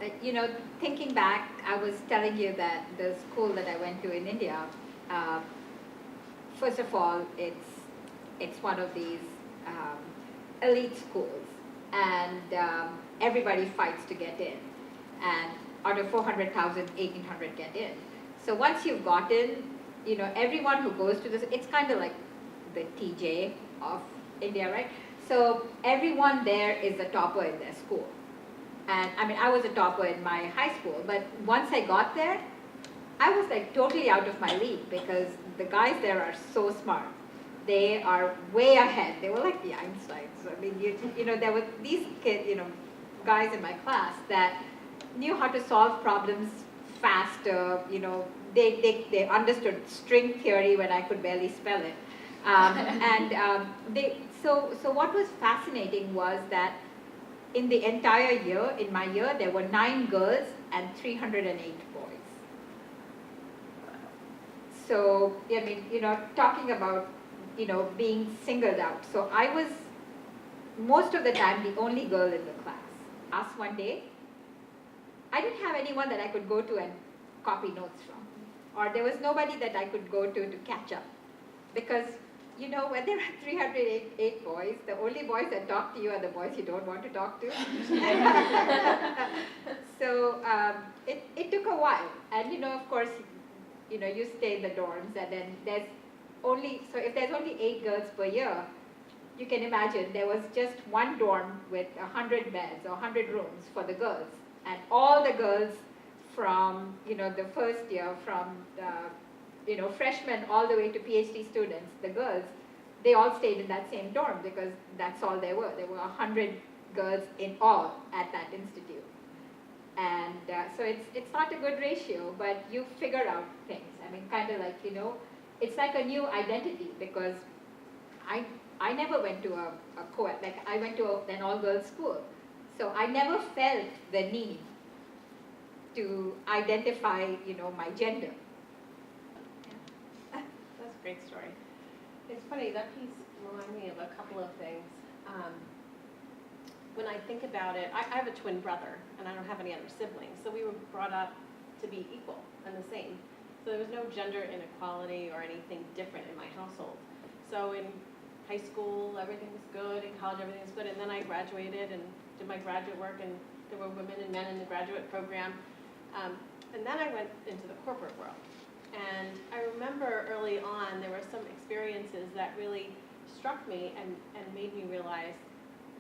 But thinking back, I was telling you that the school that I went to in India, uh, first of all, it's one of these um, elite schools, and everybody fights to get in, and out of 400,000, 1,800 get in. So once you've got in, everyone who goes to this, it's kind of like the TJ of India, right? So everyone there is a topper in their school. And I mean, I was a topper in my high school, but once I got there, I was like totally out of my league because the guys there are so smart. They are way ahead. They were like the Einsteins. I mean, there were these kids, guys in my class that knew how to solve problems faster. They understood string theory when I could barely spell it. So what was fascinating was that in the entire year, in my year, there were 9 girls and 308 boys. So, I mean, talking about, being singled out. So I was, most of the time, the only girl in the class. Asked one day, I didn't have anyone that I could go to and copy notes from. Or there was nobody that I could go to catch up. Because when there are 308 boys, the only boys that talk to you are the boys you don't want to talk to. So it took a while. And, of course, you stay in the dorms, and then so if there's only 8 girls per year, you can imagine there was just one dorm with 100 beds or 100 rooms for the girls. And all the girls from, the first year, from freshmen all the way to PhD students, the girls, they all stayed in that same dorm because that's all there were. There were 100 girls in all at that institute. And so it's not a good ratio, but you figure out things. I mean, kind of like, it's like a new identity because I never went to a co-ed, like I went to an all-girls school. So I never felt the need to identify, my gender. That's a great story. It's funny, that piece reminded me of a couple of things. When I think about it, I have a twin brother, and I don't have any other siblings, so we were brought up to be equal and the same. So there was no gender inequality or anything different in my household. So in high school, everything was good. In college, everything was good. And then I graduated and did my graduate work, and there were women and men in the graduate program. And then I went into the corporate world. And I remember early on, there were some experiences that really struck me and made me realize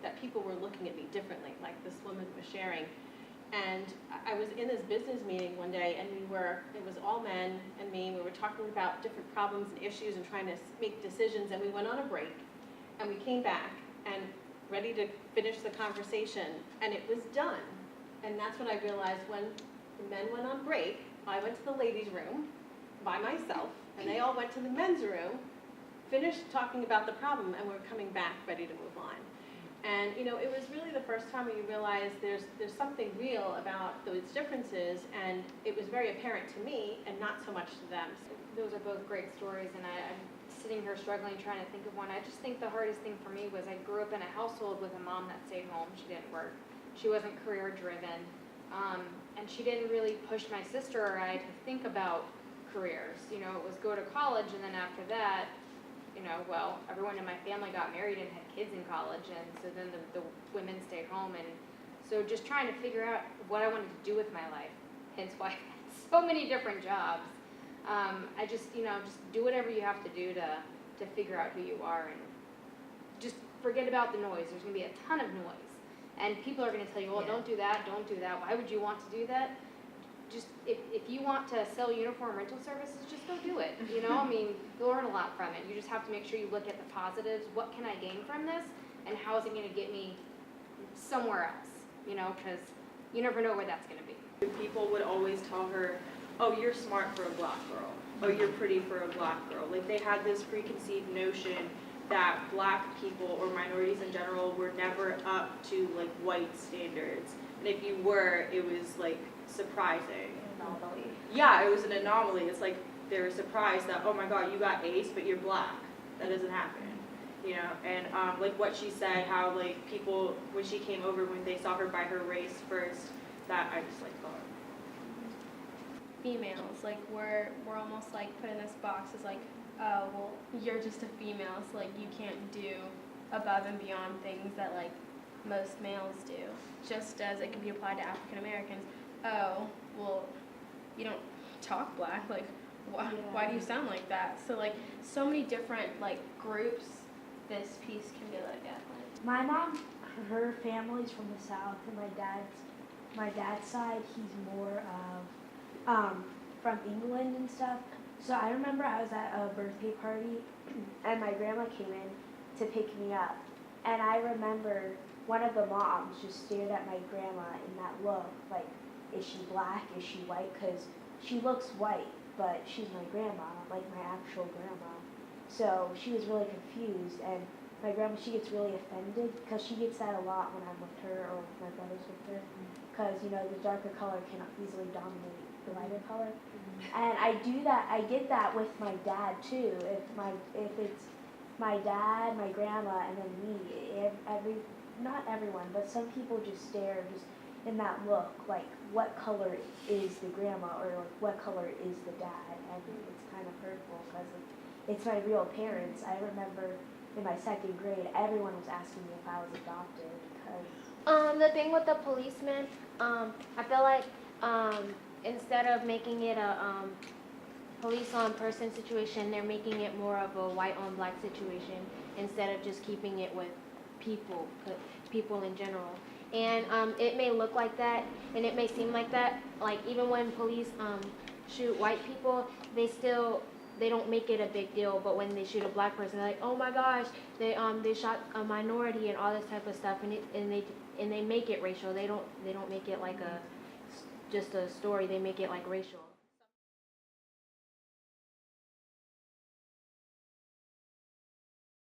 that people were looking at me differently, like this woman was sharing. And I was in this business meeting one day, and it was all men and me. We were talking about different problems and issues and trying to make decisions, and we went on a break, and we came back and ready to finish the conversation, and it was done. And that's when I realized when the men went on break, I went to the ladies' room by myself, and they all went to the men's room, finished talking about the problem, and we're coming back ready to move on. And it was really the first time where you realize there's something real about those differences, and it was very apparent to me and not so much to them. Those are both great stories, and I'm sitting here struggling trying to think of one. I just think the hardest thing for me was I grew up in a household with a mom that stayed home. She didn't work. She wasn't career driven, and she didn't really push my sister or I to think about careers. It was go to college, and then after that, well, everyone in my family got married and had kids in college, and so then the women stayed home, and so just trying to figure out what I wanted to do with my life, hence why I had so many different jobs. I just, just do whatever you have to do to figure out who you are, and just forget about the noise. There's going to be a ton of noise, and people are going to tell you, well, don't do that, why would you want to do that? Just if you want to sell uniform rental services, just go do it. I mean, you'll learn a lot from it. You just have to make sure you look at the positives. What can I gain from this, and how is it going to get me somewhere else? Because you never know where that's going to be. People would always tell her, "Oh, you're smart for a black girl. Oh, you're pretty for a black girl." Like they had this preconceived notion that black people or minorities in general were never up to like white standards, and if you were, it was like surprising. Anomaly. Yeah, it was an anomaly. It's like they were surprised that, oh my God, you got A's, but you're black. That doesn't happen, And like what she said, how like people when she came over, when they saw her by her race first, that I dislike color. Females, like we're almost like put in this box as like, oh well, you're just a female, so like you can't do above and beyond things that like most males do. Just as it can be applied to African Americans. Oh well, you don't talk black, like why do you sound like that? So like so many different like groups this piece can be looked at. My mom, her family's from the South, and my dad's side, he's more of from England and stuff. So I remember I was at a birthday party, and my grandma came in to pick me up, and I remember one of the moms just stared at my grandma in that look, like, is she black? Is she white? Because she looks white, but she's my grandma, like my actual grandma. So she was really confused, and my grandma, she gets really offended because she gets that a lot when I'm with her or if my brother's with her, because the darker color can easily dominate the lighter color. And I get that with my dad too. If it's my dad, my grandma, and then me, not everyone, but some people just stare just in that look, like what color is the grandma or like what color is the dad, and it's kind of hurtful because it's my real parents. I remember in my second grade, everyone was asking me if I was adopted because. The thing with the policeman, I feel like instead of making it a police on person situation, they're making it more of a white on black situation instead of just keeping it with people in general. And it may look like that, and it may seem like that. Like even when police shoot white people, they don't make it a big deal. But when they shoot a black person, they're like, oh my gosh, they shot a minority and all this type of stuff, and they make it racial. They don't make it like just a story. They make it like racial.